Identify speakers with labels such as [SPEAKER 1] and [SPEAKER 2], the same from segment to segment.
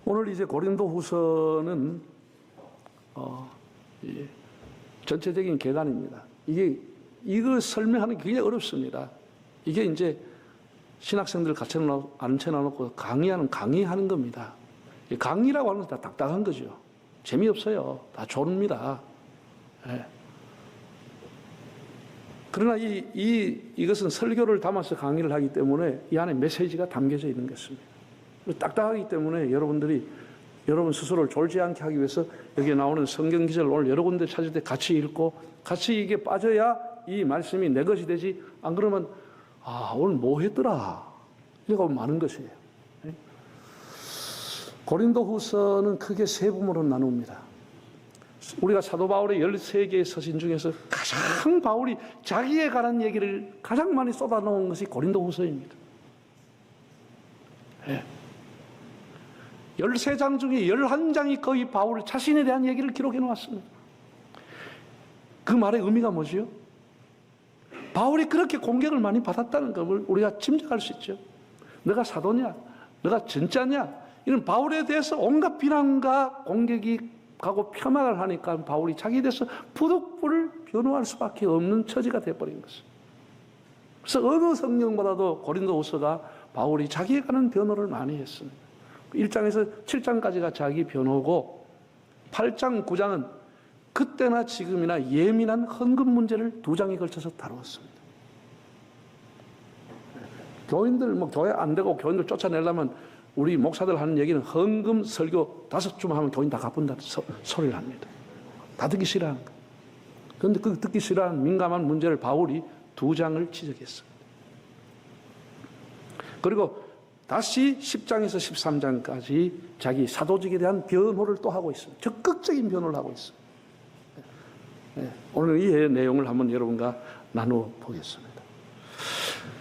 [SPEAKER 1] 오늘 이제 고린도후서는 전체적인 개관입니다. 이거 설명하는 게 굉장히 어렵습니다. 이게 이제 신학생들 같이 앉혀놓고 강의하는 겁니다. 강의라고 하는 건 다 딱딱한 거죠. 재미없어요. 다 조릅니다. 예. 그러나 이것은 설교를 담아서 강의를 하기 때문에 이 안에 메시지가 담겨져 있는 것입니다. 딱딱하기 때문에 여러분 스스로를 졸지 않게 하기 위해서 여기에 나오는 성경 기절을 오늘 여러 군데 찾을 때 같이 읽고 같이 이게 빠져야 이 말씀이 내 것이 되지, 안 그러면 오늘 뭐 했더라 이러고 많은 것이에요. 고린도후서는 크게 세 부문으로 나눕니다. 우리가 사도 바울의 13개의 서신 중에서 가장 바울이 자기에 관한 얘기를 가장 많이 쏟아놓은 것이 고린도후서입니다. 13장 중에 11장이 거의 바울 자신에 대한 얘기를 기록해 놓았습니다. 그 말의 의미가 뭐지요? 바울이 그렇게 공격을 많이 받았다는 것을 우리가 짐작할 수 있죠. 너가 사도냐? 너가 진짜냐? 이런 바울에 대해서 온갖 비난과 공격이 가고 폄하를 하니까 바울이 자기에 대해서 부득불을 변호할 수밖에 없는 처지가 되어버린 것입니다. 그래서 어느 성경보다도 고린도후서가 바울이 자기에 관한 변호를 많이 했습니다. 1장에서 7장까지가 자기 변호고 8장, 9장은 그때나 지금이나 예민한 헌금 문제를 2장에 걸쳐서 다루었습니다. 교인들 교회 안 되고 교인들 쫓아내려면 우리 목사들 하는 얘기는 헌금 설교 5주 하면 교인 다 갚는다는 소리를 합니다. 다 듣기 싫어하는 거예요. 그런데 그 듣기 싫어하는 민감한 문제를 바울이 2장을 지적했습니다. 그리고 다시 10장에서 13장까지 자기 사도직에 대한 변호를 또 하고 있습니다. 적극적인 변호를 하고 있습니다. 오늘 이 내용을 한번 여러분과 나누어 보겠습니다.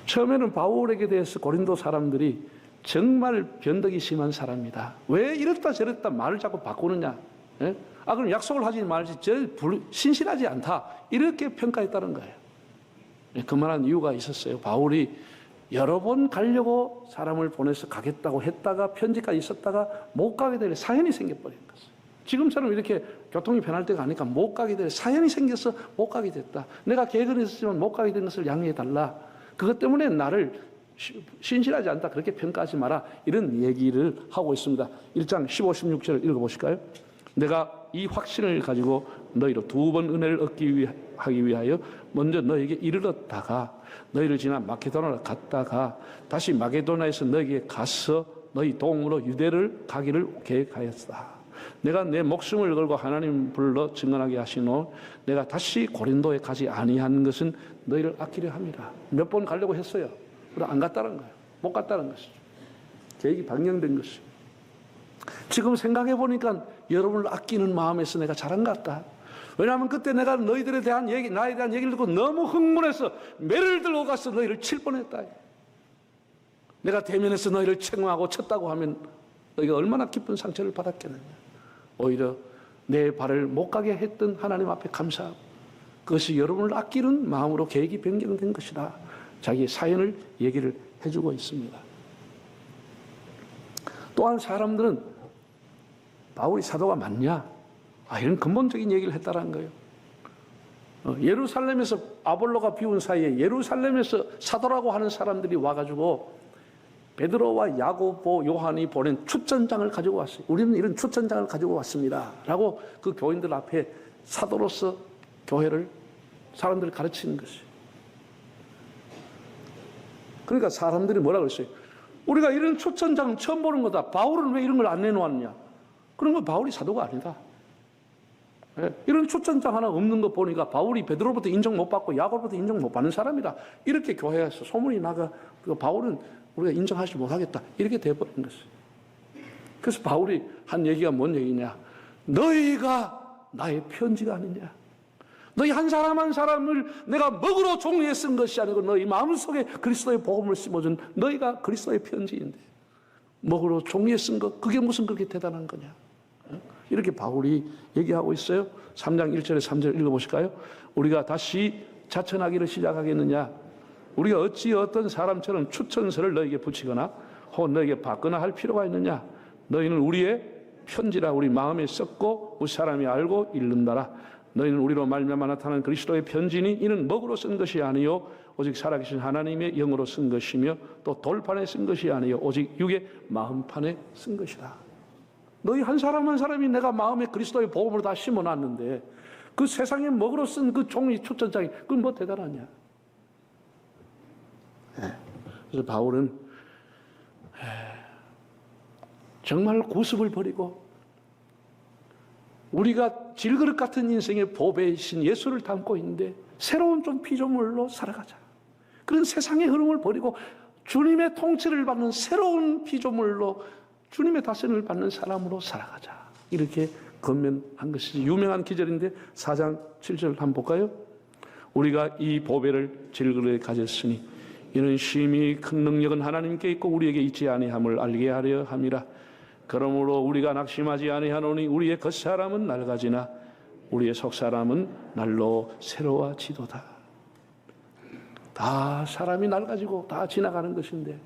[SPEAKER 1] 처음에는 바울에게 대해서 고린도 사람들이 정말 변덕이 심한 사람이다. 왜 이랬다 저랬다 말을 자꾸 바꾸느냐? 그럼 약속을 하지 말지. 신실하지 않다. 이렇게 평가했다는 거예요. 그만한 이유가 있었어요. 바울이 여러 번 가려고 사람을 보내서 가겠다고 했다가 편지까지 있었다가 못 가게 될 사연이 생겨버린 것이에요. 지금처럼 이렇게 교통이 편할 때가 아니까 못 가게 될 사연이 생겨서 못 가게 됐다. 내가 계획은 있었지만 못 가게 된 것을 양해해달라. 그것 때문에 나를 신실하지 않다. 그렇게 평가하지 마라. 이런 얘기를 하고 있습니다. 1장 15, 16절 읽어보실까요? 내가 이 확신을 가지고 너희로 2번 은혜를 얻기 위하여 먼저 너희에게 이르렀다가 너희를 지나 마게도나로 갔다가 다시 마게도나에서 너희에게 가서 너희 도움으로 유대를 가기를 계획하였다. 내가 내 목숨을 걸고 하나님 불러 증언하게 하시노 내가 다시 고린도에 가지 아니한 것은 너희를 아끼려 함이라. 몇 번 가려고 했어요. 그러나 안 갔다는 거예요. 못 갔다는 것이죠. 계획이 변경된 것이죠. 지금 생각해 보니까 여러분을 아끼는 마음에서 내가 잘한 것 같다. 왜냐하면 그때 내가 너희들에 대한 얘기, 나에 대한 얘기를 듣고 너무 흥분해서 매를 들고 가서 너희를 칠 뻔했다. 내가 대면해서 너희를 책망하고 쳤다고 하면 너희가 얼마나 깊은 상처를 받았겠느냐. 오히려 내 발을 못 가게 했던 하나님 앞에 감사하고 그것이 여러분을 아끼는 마음으로 계획이 변경된 것이다. 자기의 사연을 얘기를 해주고 있습니다. 또한 사람들은 바울이 사도가 맞냐? 이런 근본적인 얘기를 했다라는 거예요. 예루살렘에서 아볼로가 비운 사이에 예루살렘에서 사도라고 하는 사람들이 와가지고 베드로와 야고보, 요한이 보낸 추천장을 가지고 왔어요. 우리는 이런 추천장을 가지고 왔습니다. 라고 그 교인들 앞에 사도로서 교회를, 사람들을 가르치는 것이에요. 그러니까 사람들이 뭐라 그랬어요? 우리가 이런 추천장 처음 보는 거다. 바울은 왜 이런 걸 안 내놓았냐? 그런 건 바울이 사도가 아니다. 이런 추천장 하나 없는 거 보니까 바울이 베드로부터 인정 못 받고 야고보부터 인정 못 받는 사람이다. 이렇게 교회에서 소문이 나가 바울은 우리가 인정하지 못하겠다. 이렇게 돼버린 것이에요. 그래서 바울이 한 얘기가 뭔 얘기냐? 너희가 나의 편지가 아니냐? 너희 한 사람 한 사람을 내가 먹으로 종이에 쓴 것이 아니고 너희 마음속에 그리스도의 복음을 심어준 너희가 그리스도의 편지인데 먹으로 종이에 쓴 것 그게 무슨 그렇게 대단한 거냐? 이렇게 바울이 얘기하고 있어요. 3장 1절에 3절 읽어보실까요? 우리가 다시 자천하기를 시작하겠느냐? 우리가 어찌 어떤 사람처럼 추천서를 너에게 붙이거나 혹은 너에게 받거나 할 필요가 있느냐? 너희는 우리의 편지라 우리 마음에 썼고 우리 사람이 알고 읽는다라. 너희는 우리로 말미암아 나타난 그리스도의 편지니 이는 먹으로 쓴 것이 아니요 오직 살아계신 하나님의 영으로 쓴 것이며 또 돌판에 쓴 것이 아니요 오직 육의 마음판에 쓴 것이다. 너희 한 사람 한 사람이 내가 마음에 그리스도의 복음을 다 심어놨는데 그 세상에 먹으로 쓴 그 종이 초천장이 그건 뭐 대단하냐. 그래서 바울은 정말 구습을 버리고 우리가 질그릇 같은 인생의 보배이신 예수를 담고 있는데 새로운 좀 피조물로 살아가자. 그런 세상의 흐름을 버리고 주님의 통치를 받는 새로운 피조물로 주님의 다스림을 받는 사람으로 살아가자. 이렇게 건면한 것이지. 유명한 기절인데 4장 7절 한번 볼까요? 우리가 이 보배를 질그릇에 가졌으니 이는 심히 큰 능력은 하나님께 있고 우리에게 있지 아니함을 알게 하려 함이라. 그러므로 우리가 낙심하지 아니하노니 우리의 겉사람은 낡아지나 우리의 속사람은 날로 새로워지도다. 다 사람이 낡아지고 다 지나가는 것인데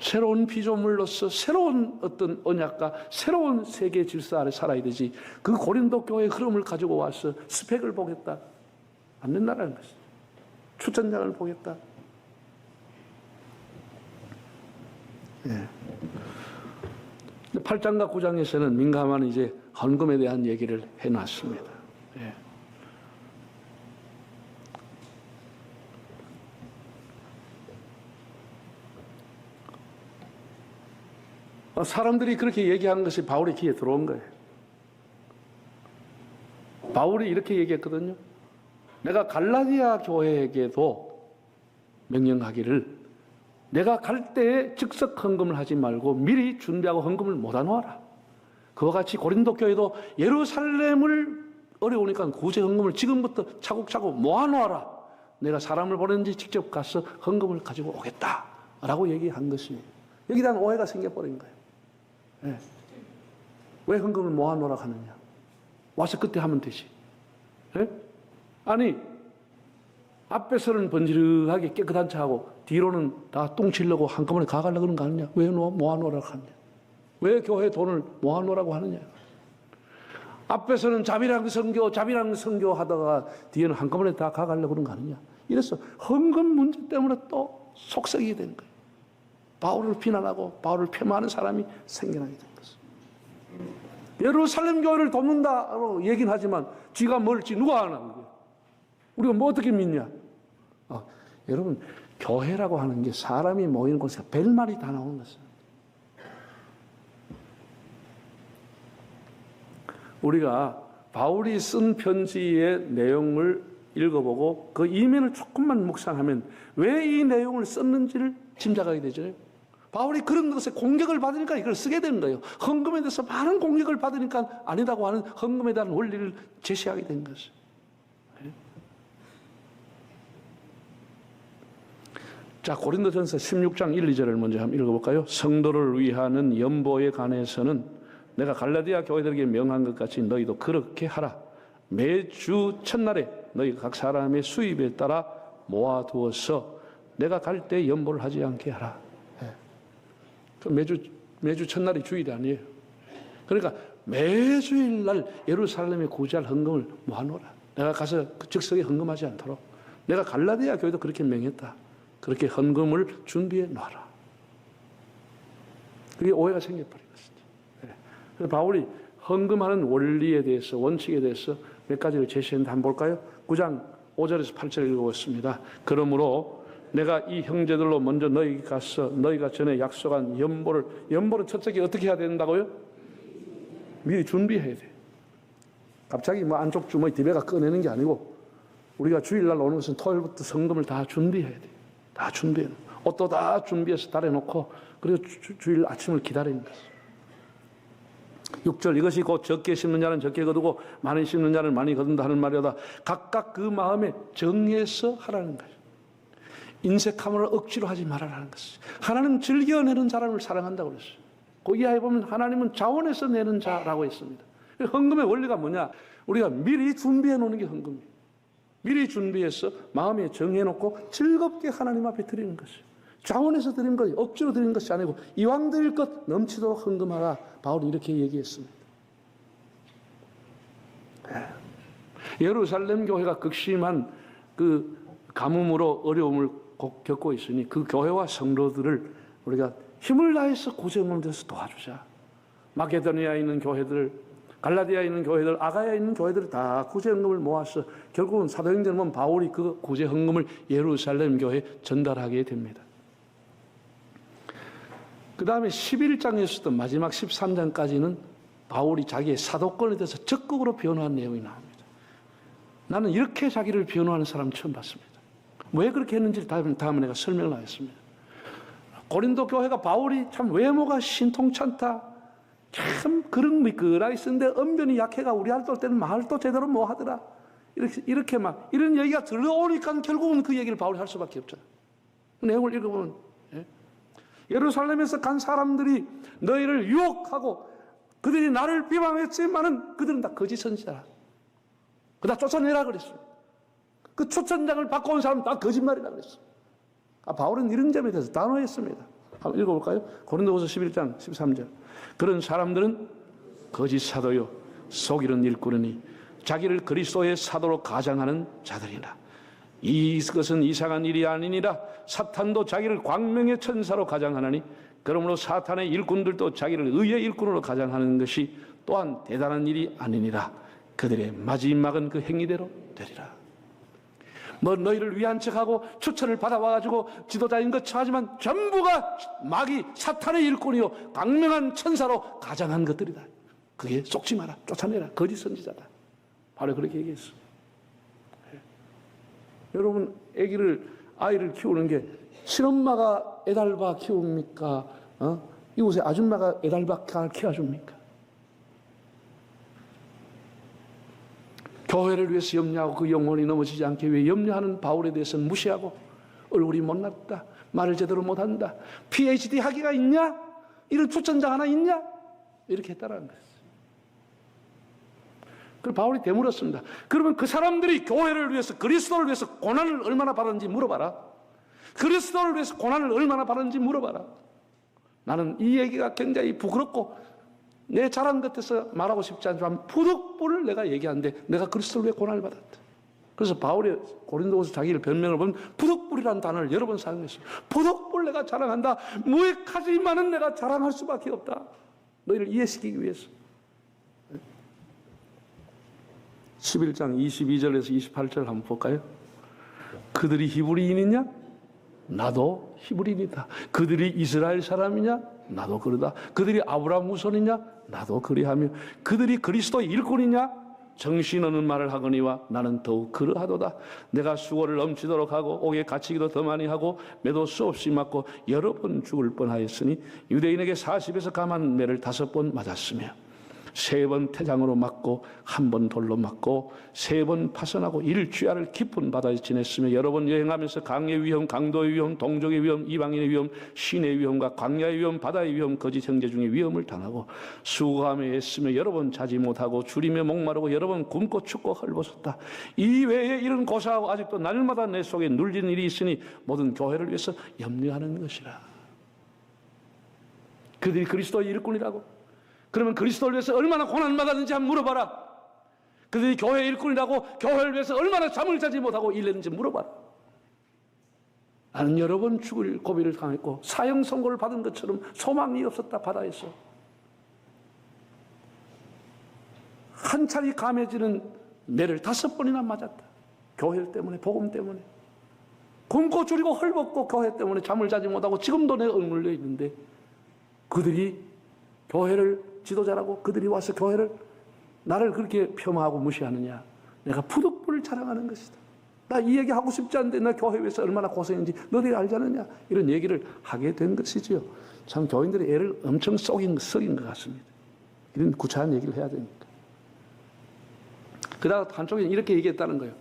[SPEAKER 1] 새로운 피조물로서 새로운 어떤 언약과 새로운 세계 질서 아래 살아야 되지. 그 고린도 교회의 흐름을 가지고 와서 스펙을 보겠다. 안 된다는 것이죠. 추천장을 보겠다. 예. 8장과 9장에서는 민감한 이제 헌금에 대한 얘기를 해놨습니다. 예. 사람들이 그렇게 얘기한 것이 바울의 귀에 들어온 거예요. 바울이 이렇게 얘기했거든요. 내가 갈라디아 교회에게도 명령하기를 내가 갈 때에 즉석 헌금을 하지 말고 미리 준비하고 헌금을 모아놓아라. 그와 같이 고린도 교회도 예루살렘을 어려우니까 구제 헌금을 지금부터 차곡차곡 모아놓아라. 내가 사람을 보내는지 직접 가서 헌금을 가지고 오겠다라고 얘기한 것이 여기에 대한 오해가 생겨버린 거예요. 네. 왜 헌금을 모아놓으라 하느냐. 와서 그때 하면 되지. 네? 아니 앞에서는 번지르하게 깨끗한 차하고 뒤로는 다 똥치려고 한꺼번에 가가려고 그런 거 아니냐. 왜 모아놓으라고 하느냐. 왜 교회 돈을 모아놓으라고 하느냐. 앞에서는 자비랑 선교 하다가 뒤에는 한꺼번에 다 가가려고 그런 거 아니냐. 이래서 헌금 문제 때문에 또 속썩이게 된 거예요. 바울을 비난하고 바울을 폄하하는 사람이 생겨나게 된 것입니다. 예루살렘 교회를 돕는다고 얘기는 하지만 쥐가 뭘지 누가 아나. 우리가 뭐 어떻게 믿냐. 여러분 교회라고 하는 게 사람이 모이는 곳에서 벨말이 다 나오는 것입니다. 우리가 바울이 쓴 편지의 내용을 읽어보고 그 이면을 조금만 묵상하면 왜 이 내용을 썼는지를 짐작하게 되죠. 바울이 그런 것에 공격을 받으니까 이걸 쓰게 되는 거예요. 헌금에 대해서 많은 공격을 받으니까 아니라고 하는 헌금에 대한 원리를 제시하게 된 것이죠. 자, 고린도전서 16장 1, 2절을 먼저 한번 읽어볼까요? 성도를 위하는 연보에 관해서는 내가 갈라디아 교회들에게 명한 것 같이 너희도 그렇게 하라. 매주 첫날에 너희가 각 사람의 수입에 따라 모아두어서 내가 갈 때 연보를 하지 않게 하라. 매주 첫날이 주일이 아니에요. 그러니까 매주일 날 예루살렘에 구제할 헌금을 모아놓으라. 내가 가서 그 즉석에 헌금하지 않도록. 내가 갈라디아 교회도 그렇게 명했다. 그렇게 헌금을 준비해 놔라. 그게 오해가 생겨버린 것이죠. 그래서 바울이 헌금하는 원리에 대해서, 원칙에 대해서 몇 가지를 제시했는데 한번 볼까요? 9장 5절에서 8절 읽어보겠습니다. 그러므로 내가 이 형제들로 먼저 너희 가서 너희가 전에 약속한 연보를 첫째게 어떻게 해야 된다고요? 미리 준비해야 돼. 갑자기 뭐 안쪽 주머니 디베가 꺼내는 게 아니고 우리가 주일날 오는 것은 토요일부터 성금을 다 준비해야 돼. 다 준비해. 옷도 다 준비해서 달아놓고 그리고 주일 아침을 기다리는 것이죠. 6절 이것이 곧 적게 심는 자는 적게 거두고 많이 심는 자는 많이 거둔다 하는 말이다. 각각 그 마음에 정해서 하라는 거예요. 인색함을 억지로 하지 말아라는 것이죠. 하나님은 즐겨내는 사람을 사랑한다고 그랬어요. 그 이하에 보면 하나님은 자원해서 내는 자라고 했습니다. 헌금의 원리가 뭐냐? 우리가 미리 준비해 놓는 게 헌금이에요. 미리 준비해서 마음에 정해놓고 즐겁게 하나님 앞에 드리는 것이에요. 자원해서 드린 거예요. 억지로 드린 것이 아니고 이왕 드릴 것 넘치도록 헌금하라. 바울이 이렇게 얘기했습니다. 예루살렘 교회가 극심한 그 가뭄으로 어려움을 겪고 있으니 그 교회와 성도들을 우리가 힘을 다해서 구성을 해서 도와주자. 마게도니아에 있는 교회들, 갈라디아에 있는 교회들, 아가야에 있는 교회들이 다 구제헌금을 모아서 결국은 사도행전을 보면 바울이 그 구제헌금을 예루살렘 교회에 전달하게 됩니다. 그 다음에 11장에서도 마지막 13장까지는 바울이 자기의 사도권에 대해서 적극으로 변호한 내용이 나옵니다. 나는 이렇게 자기를 변호하는 사람 처음 봤습니다. 왜 그렇게 했는지 다음에 내가 설명을 하겠습니다. 고린도 교회가 바울이 참 외모가 신통찮다. 참 그릇미끌하게 쓰는데 언변이 약해가 우리 할 때는 말도 제대로 뭐 하더라. 이렇게 막 이런 얘기가 들어오니까 결국은 그 얘기를 바울이 할 수밖에 없잖아. 그 내용을 읽어보면 예루살렘에서 간 사람들이 너희를 유혹하고 그들이 나를 비방했지만은 그들은 다 거짓 선지자라. 그다 쫓아내라 그랬어. 그 초천장을 받고 온 사람 다 거짓말이라 그랬어. 바울은 이런 점에 대해서 단호했습니다. 한번 읽어볼까요? 고린도후서 11장 13절. 그런 사람들은 거짓 사도요 속이는 일꾼이니 자기를 그리스도의 사도로 가장하는 자들이라. 이것은 이상한 일이 아니니라. 사탄도 자기를 광명의 천사로 가장하나니 그러므로 사탄의 일꾼들도 자기를 의의 일꾼으로 가장하는 것이 또한 대단한 일이 아니니라. 그들의 마지막은 그 행위대로 되리라. 뭐 너희를 위한 척하고 추천을 받아와가지고 지도자인 것 하지만 전부가 마귀 사탄의 일꾼이요 광명한 천사로 가장한 것들이다. 그게 속지 마라. 쫓아내라. 거짓 선지자다. 바로 그렇게 얘기했어. 여러분 아이를 키우는 게 친엄마가 애달바 키웁니까? 이곳에 아줌마가 애달바 키워줍니까? 교회를 위해서 염려하고 그 영혼이 넘어지지 않게 위해 염려하는 바울에 대해서는 무시하고 얼굴이 못났다. 말을 제대로 못한다. PhD 학위가 있냐? 이런 초천장 하나 있냐? 이렇게 했다라는 거예요. 그걸 바울이 되물었습니다. 그러면 그 사람들이 교회를 위해서 그리스도를 위해서 고난을 얼마나 받았는지 물어봐라. 그리스도를 위해서 고난을 얼마나 받았는지 물어봐라. 나는 이 얘기가 굉장히 부끄럽고 내 자랑 같아서 말하고 싶지 않지만 푸득불을 내가 얘기하는데 내가 그리스도를 위해 고난을 받았다. 그래서 바울이 고린도후서 자기를 변명을 보면 푸득불이라는 단어를 여러 번 사용했어요. 푸득불 내가 자랑한다. 무익하지만은 내가 자랑할 수밖에 없다. 너희를 이해시키기 위해서. 11장 22절에서 28절 한번 볼까요? 그들이 히브리인이냐? 나도 히브리인이다. 그들이 이스라엘 사람이냐? 나도 그러다. 그들이 아브라함 후손이냐? 나도 그리하며 그들이 그리스도의 일꾼이냐? 정신없는 말을 하거니와 나는 더욱 그러하도다. 내가 수고를 넘치도록 하고 옥에 갇히기도 더 많이 하고 매도 수없이 맞고 여러 번 죽을 뻔하였으니 유대인에게 40에서 감한 매를 5번 맞았으며 3번 태장으로 맞고 1번 돌로 맞고 3번 파선하고 일주야를 깊은 바다에 지냈으며 여러 번 여행하면서 강의 위험, 강도의 위험, 동족의 위험, 이방인의 위험, 신의 위험과 광야의 위험, 바다의 위험, 거짓 형제 중에 위험을 당하고 수고하며 애쓰며 여러 번 자지 못하고 줄이며 목마르고 여러 번 굶고 춥고 헐벗었다. 이 외에 이런 고사하고 아직도 날마다 내 속에 눌리는 일이 있으니 모든 교회를 위해서 염려하는 것이라. 그들이 그리스도의 일꾼이라고. 그러면 그리스도를 위해서 얼마나 고난을 받았는지 한번 물어봐라. 그들이 교회의 일꾼이라고 교회를 위해서 얼마나 잠을 자지 못하고 일했는지 물어봐라. 나는 여러 번 죽을 고비를 당했고 사형 선고를 받은 것처럼 소망이 없었다. 바다에서 한 차례 감해지는 매를 5번이나 맞았다. 교회 때문에, 복음 때문에 굶고 줄이고 헐벗고 교회 때문에 잠을 자지 못하고 지금도 내가 억눌려 있는데 그들이 교회를 지도자라고 그들이 와서 교회를 나를 그렇게 폄하하고 무시하느냐. 내가 푸득불을 자랑하는 것이다. 나 이 얘기 하고 싶지 않은데 나 교회 위해서 얼마나 고생했는지 너희들이 알지 않느냐. 이런 얘기를 하게 된 것이지요. 참 교인들이 애를 엄청 썩인 것 같습니다. 이런 구차한 얘기를 해야 되니까. 그다음 한쪽에는 이렇게 얘기했다는 거예요.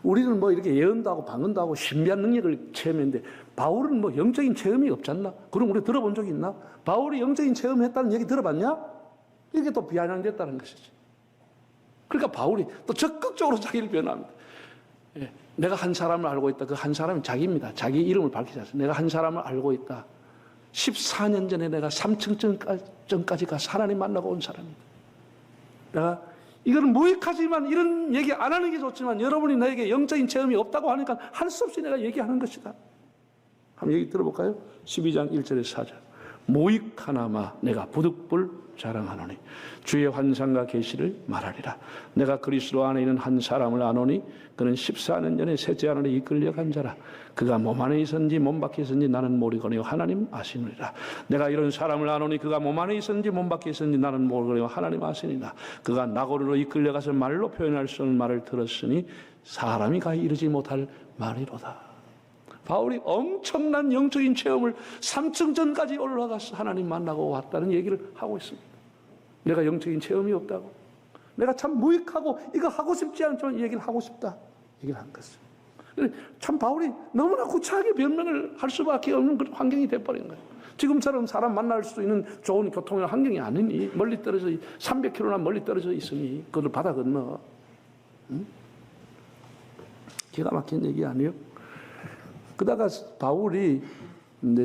[SPEAKER 1] 우리는 뭐 이렇게 예언도 하고 방언도 하고 신비한 능력을 체험했는데 바울은 뭐 영적인 체험이 없지 않나? 그럼 우리 들어본 적이 있나? 바울이 영적인 체험했다는 얘기 들어봤냐? 이게 또 비아냥됐다는 것이지. 그러니까 바울이 또 적극적으로 자기를 변호합니다. 예. 내가 한 사람을 알고 있다. 그 한 사람이 자기입니다. 자기 이름을 밝히지 않습니다. 내가 한 사람을 알고 있다. 14년 전에 내가 삼층전까지 가서 하나님 만나고 온 사람입니다. 내가 이거는 무익하지만 이런 얘기 안 하는 게 좋지만 여러분이 나에게 영적인 체험이 없다고 하니까 할 수 없이 내가 얘기하는 것이다. 한번 얘기 들어볼까요? 12장 1절에서 4절. 무익하나마 내가 부득불 자랑하노니 주의 환상과 계시를 말하리라. 내가 그리스도 안에 있는 한 사람을 아노니 그는 14년 전에 셋째 하늘에 이끌려간 자라. 그가 몸 안에 있었는지 몸 밖에 있었는지 나는 모르거니와 하나님 아시느니라. 내가 이런 사람을 아노니 그가 몸 안에 있었는지 몸 밖에 있었는지 나는 모르거니와 하나님 아시느니라. 그가 나고르로 이끌려가서 말로 표현할 수 없는 말을 들었으니 사람이 가히 이르지 못할 말이로다. 바울이 엄청난 영적인 체험을 3층전까지 올라가서 하나님 만나고 왔다는 얘기를 하고 있습니다. 내가 영적인 체험이 없다고, 내가 참 무익하고 이거 하고 싶지 않지만 이 얘기를 하고 싶다 얘기를 한 것이죠. 참 바울이 너무나 구차하게 변명을 할 수밖에 없는 그런 환경이 돼버린 거예요. 지금처럼 사람 만날 수 있는 좋은 교통의 환경이 아니니, 멀리 떨어져 300km나 멀리 떨어져 있으니 그걸 바다 건너. 응? 기가 막힌 얘기 아니에요? 그다가 바울이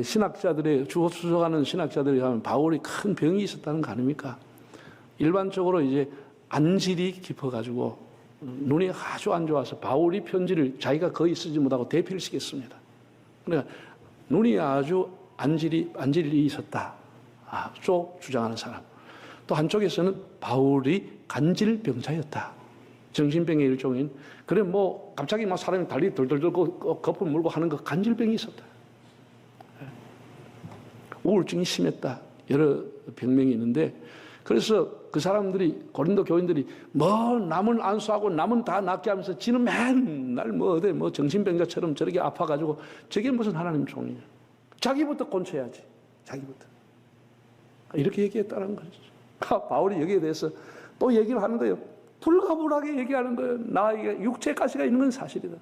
[SPEAKER 1] 신학자들의 추적하는 신학자들이 하면 바울이 큰 병이 있었다는 거 아닙니까? 일반적으로 이제 안질이 깊어가지고 눈이 아주 안 좋아서 바울이 편지를 자기가 거의 쓰지 못하고 대필 시켰습니다. 그러니까 눈이 아주 안질이 있었다. 쪽 주장하는 사람. 또 한쪽에서는 바울이 간질병자였다. 정신병의 일종인. 그래 뭐 갑자기 막 사람이 달리 덜덜덜 거품 물고 하는 거 간질병이 있었다. 우울증이 심했다. 여러 병명이 있는데 그래서 그 사람들이 고린도 교인들이 뭐 남은 안수하고 남은 다 낫게 하면서 지는 맨날 뭐 어디 뭐 정신병자처럼 저렇게 아파가지고 저게 무슨 하나님 종이냐. 자기부터 곤쳐야지. 자기부터. 이렇게 얘기했다는 거죠. 바울이 여기에 대해서 또 얘기를 하는 거예요. 불가불하게 얘기하는 거예요. 나에게 육체 가시가 있는 건 사실이다.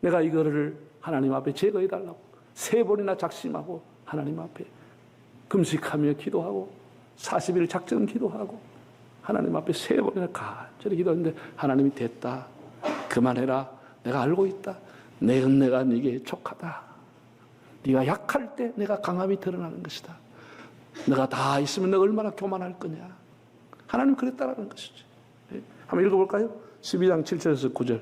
[SPEAKER 1] 내가 이거를 하나님 앞에 제거해달라고 3번이나 작심하고 하나님 앞에 금식하며 기도하고 40일 작전 기도하고 하나님 앞에 3번이나 간절히 기도했는데 하나님이 됐다. 그만해라. 내가 알고 있다. 내 은혜가 네게 족하다. 네가 약할 때 내가 강함이 드러나는 것이다. 내가 다 있으면 내가 얼마나 교만할 거냐. 하나님 그랬다라는 것이죠. 한번 읽어볼까요? 12장 7절에서 9절.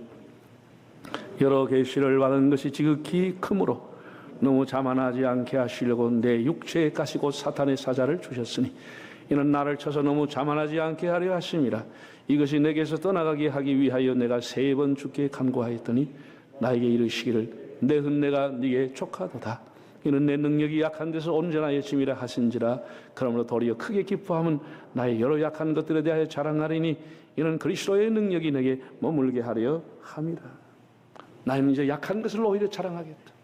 [SPEAKER 1] 여러 계시를 받은 것이 지극히 크므로 너무 자만하지 않게 하시려고 내 육체에 가시고 사탄의 사자를 주셨으니 이는 나를 쳐서 너무 자만하지 않게 하려 하심이라. 이것이 내게서 떠나가게 하기 위하여 내가 3번 주께 간구하였더니 나에게 이르시기를 내 은혜가 네게 족하도다. 이는 내 능력이 약한 데서 온전하 여심이라 하신지라. 그러므로 도리어 크게 기뻐함은 나의 여러 약한 것들에 대하여 자랑하리니 이는 그리스도의 능력이 내게 머물게 하려 함이라. 나는 이제 약한 것을 오히려 자랑하겠다.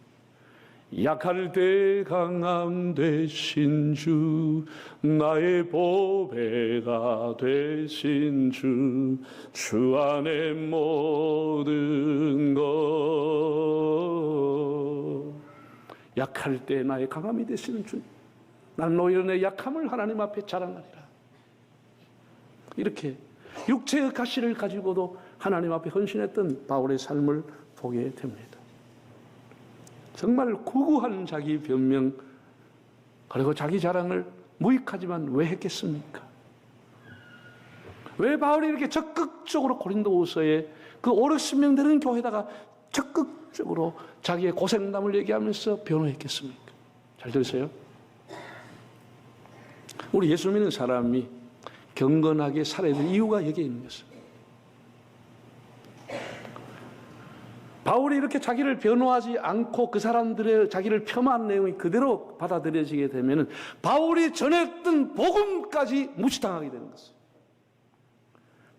[SPEAKER 1] 약할 때 강함 되신 주, 나의 보배가 되신 주, 주 안에 모든 것. 약할 때 나의 강함이 되시는 주, 나는 오히려 내 약함을 하나님 앞에 자랑하리라. 이렇게 육체의 가시를 가지고도 하나님 앞에 헌신했던 바울의 삶을 보게 됩니다. 정말 구구한 자기 변명 그리고 자기 자랑을 무익하지만 왜 했겠습니까? 왜 바울이 이렇게 적극적으로 고린도후서에 그 5,60명 되는 교회에다가 적극적으로 자기의 고생담을 얘기하면서 변호했겠습니까? 잘 들으세요. 우리 예수 믿는 사람이 경건하게 살아야 될 이유가 여기에 있는 것입니다. 바울이 이렇게 자기를 변호하지 않고 그 사람들의 자기를 폄하한 내용이 그대로 받아들여지게 되면 바울이 전했던 복음까지 무시당하게 되는 것입니다.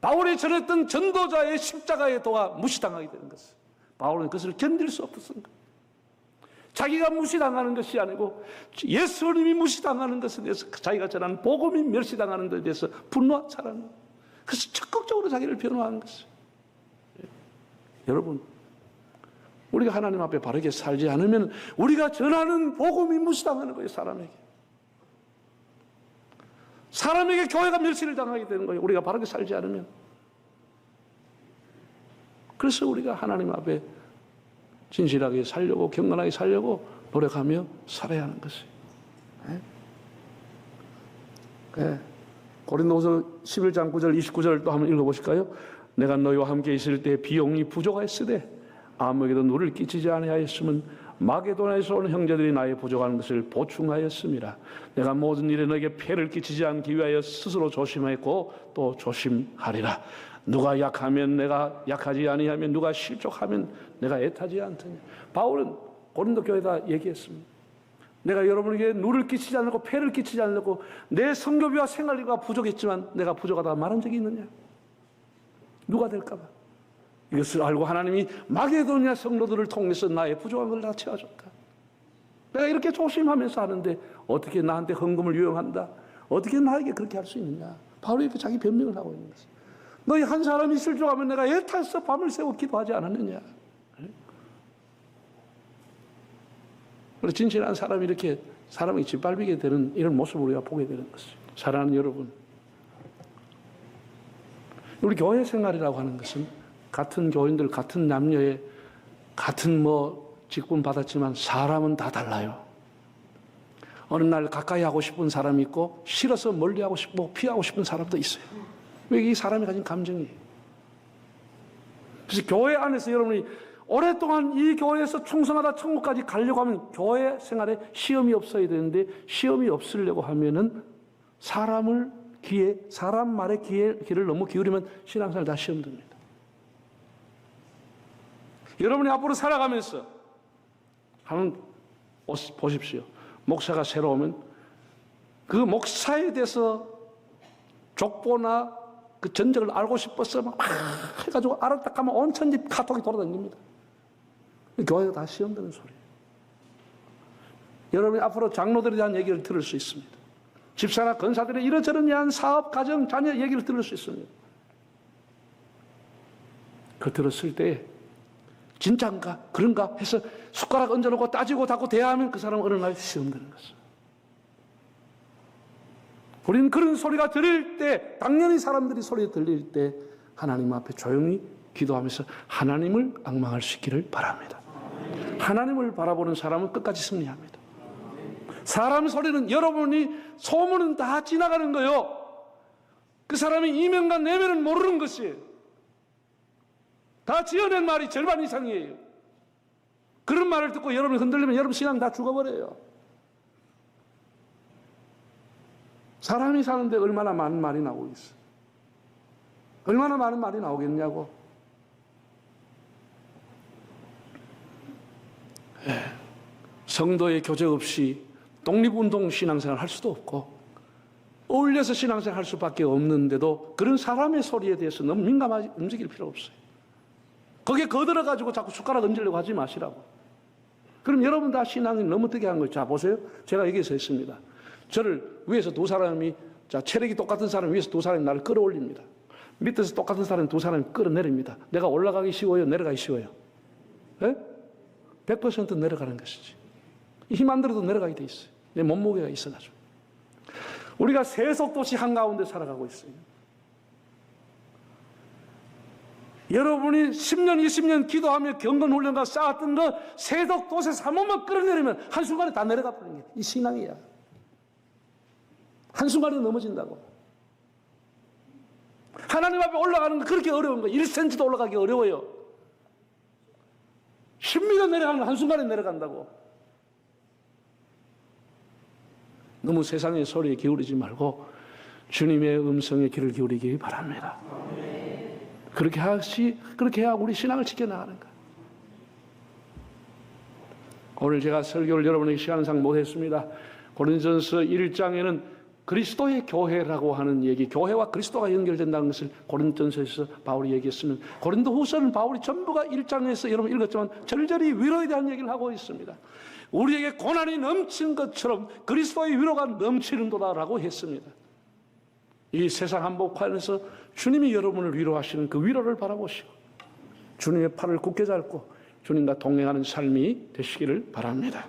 [SPEAKER 1] 바울이 전했던 전도자의 십자가의 도가 무시당하게 되는 것입니다. 바울은 그것을 견딜 수 없었습니다. 자기가 무시당하는 것이 아니고 예수님이 무시당하는 것에 대해서 자기가 전하는 복음이 멸시당하는 것에 대해서 분노한 사람. 그래서 적극적으로 자기를 변호하는 것이에요. 여러분, 우리가 하나님 앞에 바르게 살지 않으면 우리가 전하는 복음이 무시당하는 거예요. 사람에게 교회가 멸시를 당하게 되는 거예요. 우리가 바르게 살지 않으면. 그래서 우리가 하나님 앞에 진실하게 살려고, 경건하게 살려고 노력하며 살아야 하는 것이에요. 네. 고린도후서 11장 9절 29절 또 한번 읽어보실까요? 내가 너희와 함께 있을 때 비용이 부족하였으되 아무에게도 누를 끼치지 아니하였으면 마게도냐에서 온 형제들이 나의 부족한 것을 보충하였습니다. 내가 모든 일에 너에게 폐를 끼치지 않기 위하여 스스로 조심했고 또 조심하리라. 누가 약하면 내가 약하지 아니하면 누가 실족하면 내가 애타지 않더냐. 바울은 고린도 교회에다 얘기했습니다. 내가 여러분에게 누를 끼치지 않고 폐를 끼치지 않고 내 선교비와 생활비가 부족했지만 내가 부족하다고 말한 적이 있느냐? 누가 될까 봐. 이것을 알고 하나님이 마게도냐 성도들을 통해서 나의 부족한 걸 다 채워줬다. 내가 이렇게 조심하면서 하는데 어떻게 나한테 헌금을 유용한다? 어떻게 나에게 그렇게 할 수 있느냐? 바울이 이렇게 자기 변명을 하고 있는 것이. 너희 한 사람이 있을 줄 알면 내가 애타서 밤을 새워 기도하지 않았느냐? 그래서 진실한 사람이 이렇게 사람이 짓밟히게 되는 이런 모습을 우리가 보게 되는 것이죠. 사랑하는 여러분, 우리 교회 생활이라고 하는 것은 같은 교인들, 같은 남녀의 같은 직분 받았지만 사람은 다 달라요. 어느 날 가까이 하고 싶은 사람이 있고 싫어서 멀리 하고 싶고 피하고 싶은 사람도 있어요. 왜 이 사람이 가진 감정이에요. 그래서 교회 안에서 여러분이 오랫동안 이 교회에서 충성하다 천국까지 가려고 하면 교회 생활에 시험이 없어야 되는데 시험이 없으려고 하면은 사람 말에 귀를 너무 기울이면 신앙생활 다 시험 듭니다. 여러분이 앞으로 살아가면서 한번 보십시오. 목사가 새로 오면 그 목사에 대해서 족보나 그 전적을 알고 싶어서 막 해가지고 알았다 하면 온 천지 카톡이 돌아다닙니다. 교회가 다 시험 드는 소리예요. 여러분이 앞으로 장로들에 대한 얘기를 들을 수 있습니다. 집사나 권사들의 이런저런 대한 사업, 가정, 자녀 얘기를 들을 수 있습니다. 그 들었을 때 진짜인가 그런가 해서 숟가락 얹어놓고 따지고 닦고 대하면 그 사람은 어느 날 시험 드는 것입니다. 우리는 그런 소리가 들릴 때, 당연히 사람들이 소리 들릴 때 하나님 앞에 조용히 기도하면서 하나님을 앙망할 수 있기를 바랍니다. 하나님을 바라보는 사람은 끝까지 승리합니다. 사람 소리는 여러분이 소문은 다 지나가는 거예요. 그 사람이 이면과 내면은 모르는 것이에요. 다 지어낸 말이 절반 이상이에요. 그런 말을 듣고 여러분이 흔들리면 여러분 신앙 다 죽어버려요. 사람이 사는데 얼마나 많은 말이 나오고 있어요. 얼마나 많은 말이 나오겠냐고. 성도의 교제 없이 독립운동 신앙생활 할 수도 없고 어울려서 신앙생활 할 수밖에 없는데도 그런 사람의 소리에 대해서 너무 민감하게 움직일 필요 없어요. 거기에 거들어가지고 자꾸 숟가락 얹으려고 하지 마시라고. 그럼 여러분 다 신앙이 너무 어떻게 한 거예요. 자, 보세요. 제가 여기서 했습니다. 저를 위에서 두 사람이, 체력이 똑같은 사람 위에서 두 사람이 나를 끌어올립니다. 밑에서 똑같은 사람이 두 사람이 끌어내립니다. 내가 올라가기 쉬워요? 내려가기 쉬워요? 네? 100% 내려가는 것이지. 힘 안 들어도 내려가게 돼 있어요. 내 몸무게가 있어가지고. 우리가 세속도시 한가운데 살아가고 있어요. 여러분이 10년, 20년 기도하며 경건훈련과 쌓았던 거 세속도시에서 한 번만 끌어내리면 한순간에 다 내려가 버리는 게 이 신앙이야. 한순간에 넘어진다고. 하나님 앞에 올라가는 거 그렇게 어려운 거 1cm도 올라가기 어려워요. 10m 내려가는 거 한순간에 내려간다고. 너무 세상의 소리에 기울이지 말고 주님의 음성에 귀를 기울이기 바랍니다. 그렇게 해야 우리 신앙을 지켜나가는 거예요. 오늘 제가 설교를 여러분에게 시간상 못했습니다. 고린도전서 1장에는 그리스도의 교회라고 하는 얘기, 교회와 그리스도가 연결된다는 것을 고린도전서에서 바울이 얘기했으면 고린도후서는 바울이 전부가 1장에서 여러분 읽었지만 절절히 위로에 대한 얘기를 하고 있습니다. 우리에게 고난이 넘치는 것처럼 그리스도의 위로가 넘치는도다라고 했습니다. 이 세상 한복판에서 주님이 여러분을 위로하시는 그 위로를 바라보시고 주님의 팔을 굳게 잡고 주님과 동행하는 삶이 되시기를 바랍니다.